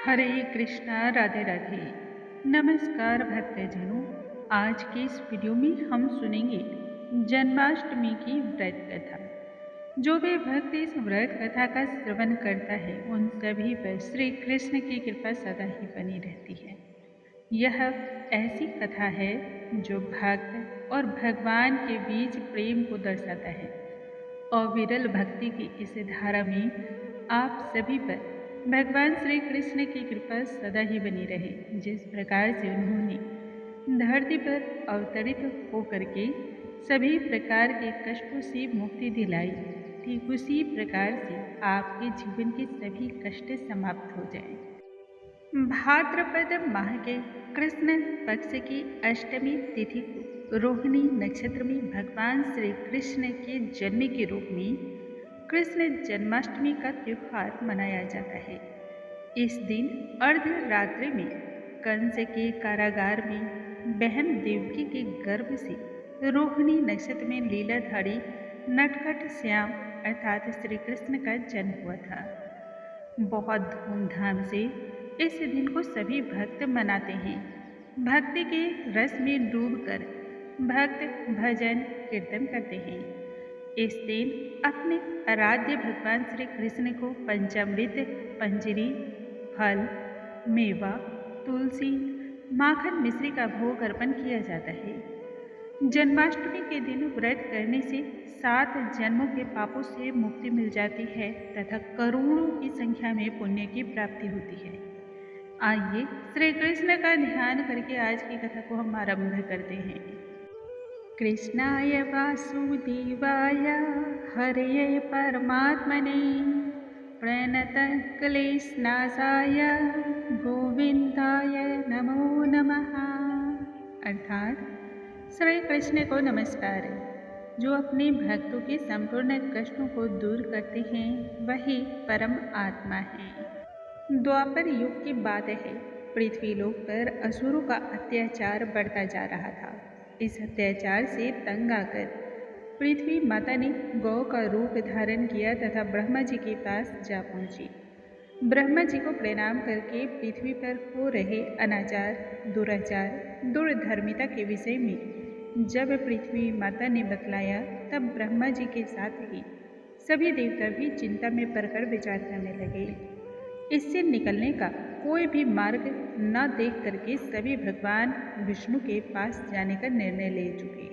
हरे कृष्णा, राधे राधे। नमस्कार भक्तजनों। आज के इस वीडियो में हम सुनेंगे जन्माष्टमी की व्रत कथा। जो भी भक्त इस व्रत कथा का श्रवण करता है उन सभी पर श्री कृष्ण की कृपा सदा ही बनी रहती है। यह ऐसी कथा है जो भक्त और भगवान के बीच प्रेम को दर्शाता है। अविरल भक्ति की इस धारा में आप सभी पर भगवान श्री कृष्ण की कृपा सदा ही बनी रहे। जिस प्रकार से उन्होंने धरती पर अवतरित होकर के सभी प्रकार के कष्टों से मुक्ति दिलाई, ठीक उसी प्रकार से आपके जीवन के सभी कष्ट समाप्त हो जाएं। भाद्रपद माह के कृष्ण पक्ष की अष्टमी तिथि को रोहिणी नक्षत्र में भगवान श्री कृष्ण के जन्म के रूप में कृष्ण जन्माष्टमी का त्योहार मनाया जाता है। इस दिन अर्धरात्रि में कंस के कारागार में बहन देवकी के गर्भ से रोहिणी नक्षत्र में लीलाधारी नटखट श्याम अर्थात श्री कृष्ण का जन्म हुआ था। बहुत धूमधाम से इस दिन को सभी भक्त मनाते हैं। भक्ति के रस में डूबकर भक्त भजन कीर्तन करते हैं। इस दिन अपने आराध्य भगवान श्री कृष्ण को पंचामृत, पंजरी, फल, मेवा, तुलसी, माखन मिश्री का भोग अर्पण किया जाता है। जन्माष्टमी के दिन व्रत करने से 7 जन्मों के पापों से मुक्ति मिल जाती है तथा करोड़ों की संख्या में पुण्य की प्राप्ति होती है। आइए श्री कृष्ण का ध्यान करके आज की कथा को हम आरंभ करते हैं। कृष्णाय वासुदेवाय हरये परमात्मने प्रणतः क्लेशनाशाय गोविंदाय नमो नमः। अर्थात श्री कृष्ण को नमस्कार। जो अपने भक्तों के संपूर्ण कष्टों को दूर करते हैं वही परम आत्मा है। द्वापर युग की बात है। पृथ्वी लोक पर असुरों का अत्याचार बढ़ता जा रहा था। इस अत्याचार से तंग आकर पृथ्वी माता ने गौ का रूप धारण किया तथा ब्रह्मा जी के पास जा पहुंची। ब्रह्मा जी को प्रणाम करके पृथ्वी पर हो रहे अनाचार, दुराचार, दुर्धर्मिता के विषय में जब पृथ्वी माता ने बतलाया तब ब्रह्मा जी के साथ ही सभी देवता भी चिंता में पड़कर विचार करने लगे। इससे निकलने का कोई भी मार्ग न देख करके सभी भगवान विष्णु के पास जाने का निर्णय ले चुके।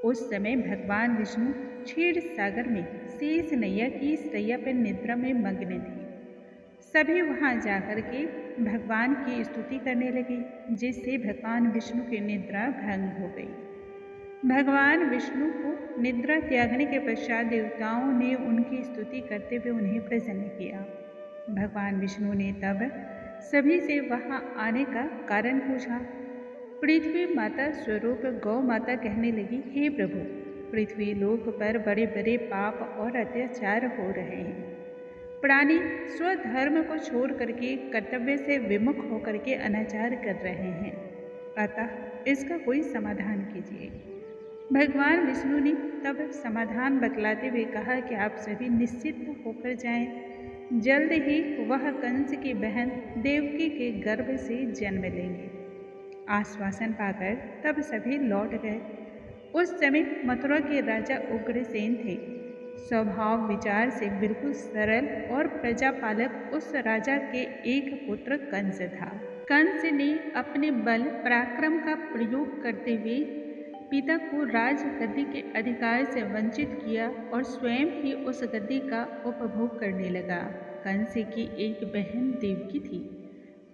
उस समय भगवान विष्णु क्षीर सागर में शेष नैया की सैया पर निद्रा में मग्न थे। सभी वहां जाकर के भगवान की स्तुति करने लगे, जिससे भगवान विष्णु की निद्रा भंग हो गई। भगवान विष्णु को निद्रा त्यागने के पश्चात देवताओं ने उनकी स्तुति करते हुए उन्हें प्रसन्न किया। भगवान विष्णु ने तब सभी से वहां आने का कारण पूछा। पृथ्वी माता स्वरूप गौ माता कहने लगी, हे प्रभु, पृथ्वी लोक पर बड़े बड़े पाप और अत्याचार हो रहे हैं। प्राणी स्वधर्म को छोड़ करके कर्तव्य से विमुख होकर के अनाचार कर रहे हैं, अतः इसका कोई समाधान कीजिए। भगवान विष्णु ने तब समाधान बतलाते हुए कहा कि आप सभी निश्चित होकर जाएं, जल्द ही वह कंस की बहन देवकी के गर्भ से जन्म लेंगे। आश्वासन पाकर तब सभी लौट गए। उस समय मथुरा के राजा उग्रसेन थे। स्वभाव विचार से बिल्कुल सरल और प्रजापालक उस राजा के एक पुत्र कंस था। कंस ने अपने बल पराक्रम का प्रयोग करते हुए पिता को राज गद्दी के अधिकार से वंचित किया और स्वयं ही उस गद्दी का उपभोग करने लगा। कंस की एक बहन देवकी थी।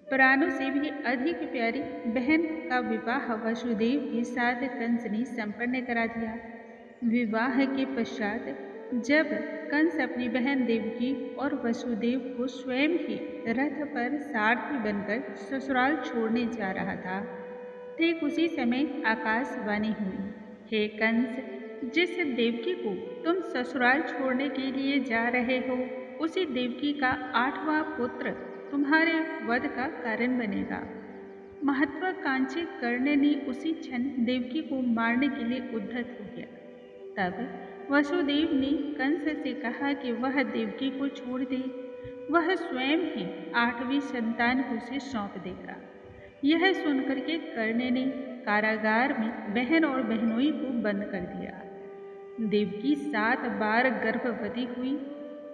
प्राणों से भी अधिक प्यारी बहन का विवाह वसुदेव के साथ कंस ने संपन्न करा दिया। विवाह के पश्चात जब कंस अपनी बहन देवकी और वसुदेव को स्वयं ही रथ पर सारथी बनकर ससुराल छोड़ने जा रहा था, ठीक उसी समय आकाशवाणी हुई, हे कंस, जिस देवकी को तुम ससुराल छोड़ने के लिए जा रहे हो उसी देवकी का 8वां पुत्र तुम्हारे वध का कारण बनेगा। महत्वाकांक्षी कर्ण ने उसी क्षण देवकी को मारने के लिए उद्धत हो गया। तब वसुदेव ने कंस से कहा कि वह देवकी को छोड़ दे। वह स्वयं ही 8वीं संतान को उसे सौंप देगा। यह सुनकर के कर्ण ने कारागार में बहन और बहनोई को बंद कर दिया। देवकी 7 बार गर्भवती हुई।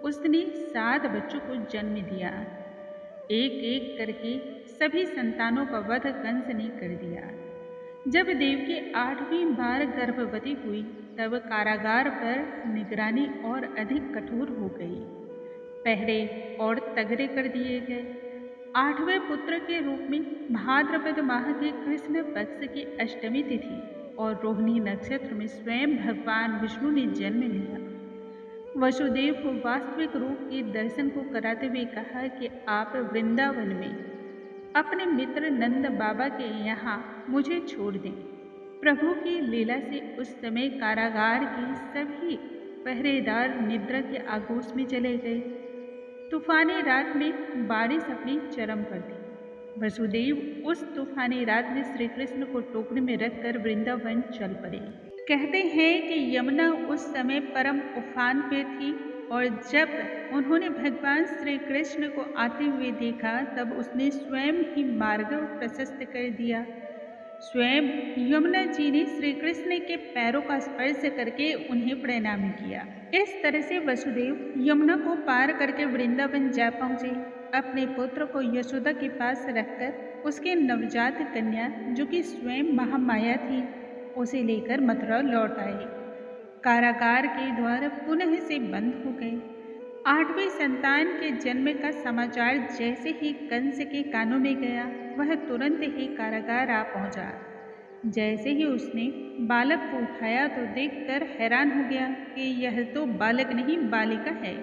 उसने 7 बच्चों को जन्म दिया। एक एक करके सभी संतानों का वध कंस ने कर दिया। जब देवकी 8वीं बार गर्भवती हुई तब कारागार पर निगरानी और अधिक कठोर हो गई। पहरे और तगड़े कर दिए गए। 8वें पुत्र के रूप में भाद्रपद माह के कृष्ण पक्ष की अष्टमी तिथि और रोहिणी नक्षत्र में स्वयं भगवान विष्णु ने जन्म लिया। वसुदेव को वास्तविक रूप के दर्शन को कराते हुए कहा कि आप वृंदावन में अपने मित्र नंद बाबा के यहाँ मुझे छोड़ दें। प्रभु की लीला से उस समय कारागार के सभी पहरेदार निद्रा के आगोश में चले गए। तूफानी रात में बारिश अपनी चरम पर थी। वसुदेव उस तूफानी रात में श्री कृष्ण को टोकरी में रखकर वृंदावन चल पड़े। कहते हैं कि यमुना उस समय परम उफान पे थी और जब उन्होंने भगवान श्री कृष्ण को आते हुए देखा तब उसने स्वयं ही मार्ग प्रशस्त कर दिया। स्वयं यमुना जी ने श्री कृष्ण के पैरों का स्पर्श करके उन्हें प्रणाम किया। इस तरह से वसुदेव यमुना को पार करके वृंदावन जा पहुँचे। अपने पुत्र को यशोदा के पास रखकर उसके नवजात कन्या जो कि स्वयं महामाया थी उसे लेकर मथुरा लौट आए। कारागार के द्वार पुनः से बंद हो गए। 8वीं संतान के जन्म का समाचार जैसे ही कंस के कानों में गया वह तुरंत ही कारागार आ पहुंचा। जैसे ही उसने बालक को उठाया तो देखकर हैरान हो गया कि यह तो बालक नहीं बालिका है।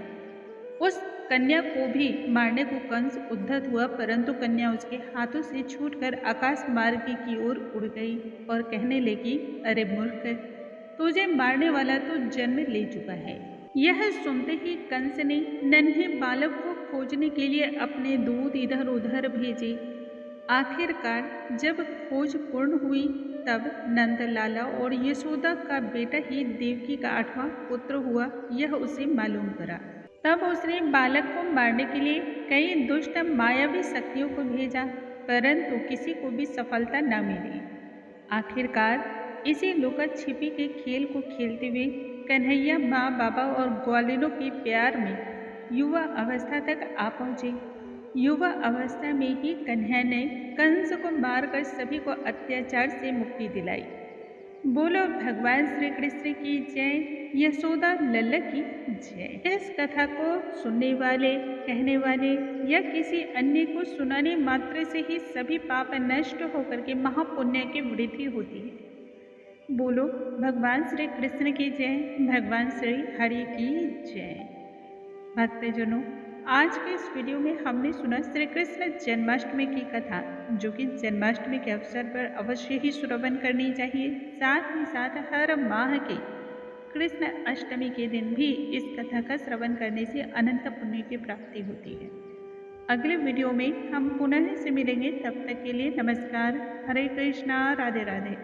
उस कन्या को भी मारने को कंस उद्धत हुआ परंतु कन्या उसके हाथों से छूटकर आकाश मार्ग की ओर उड़ गई और कहने लगी, अरे मूर्ख, तुझे मारने वाला तो जन्म ले चुका है। यह सुनते ही कंस ने नन्हे बालक को खोजने के लिए अपने दूत इधर उधर भेजे। आखिरकार जब खोज पूर्ण हुई तब नंदलाला और यशोदा का बेटा ही देवकी का 8वां पुत्र हुआ, यह उसे मालूम करा। तब उसने बालक को मारने के लिए कई दुष्ट मायावी शक्तियों को भेजा परंतु किसी को भी सफलता न मिली। आखिरकार इसी लुका छिपी के खेल को खेलते हुए कन्हैया माँ बाबा और ग्वालिनों के प्यार में युवा अवस्था तक आ पहुँचे। युवा अवस्था में ही कन्हैया ने कंस को मारकर सभी को अत्याचार से मुक्ति दिलाई। बोलो भगवान श्री कृष्ण की जय, यशोदा लल्ला की जय। इस कथा को सुनने वाले, कहने वाले या किसी अन्य को सुनाने मात्र से ही सभी पाप नष्ट होकर के महापुण्य की वृद्धि होती है। बोलो भगवान श्री कृष्ण की जय, भगवान श्री हरि की जय। भक्तजनों, आज के इस वीडियो में हमने सुना श्री कृष्ण जन्माष्टमी की कथा, जो कि जन्माष्टमी के अवसर पर अवश्य ही श्रवण करनी चाहिए। साथ ही साथ हर माह के कृष्ण अष्टमी के दिन भी इस कथा का श्रवण करने से अनंत पुण्य की प्राप्ति होती है। अगले वीडियो में हम पुनः से मिलेंगे, तब तक के लिए नमस्कार। हरे कृष्णा, राधे राधे।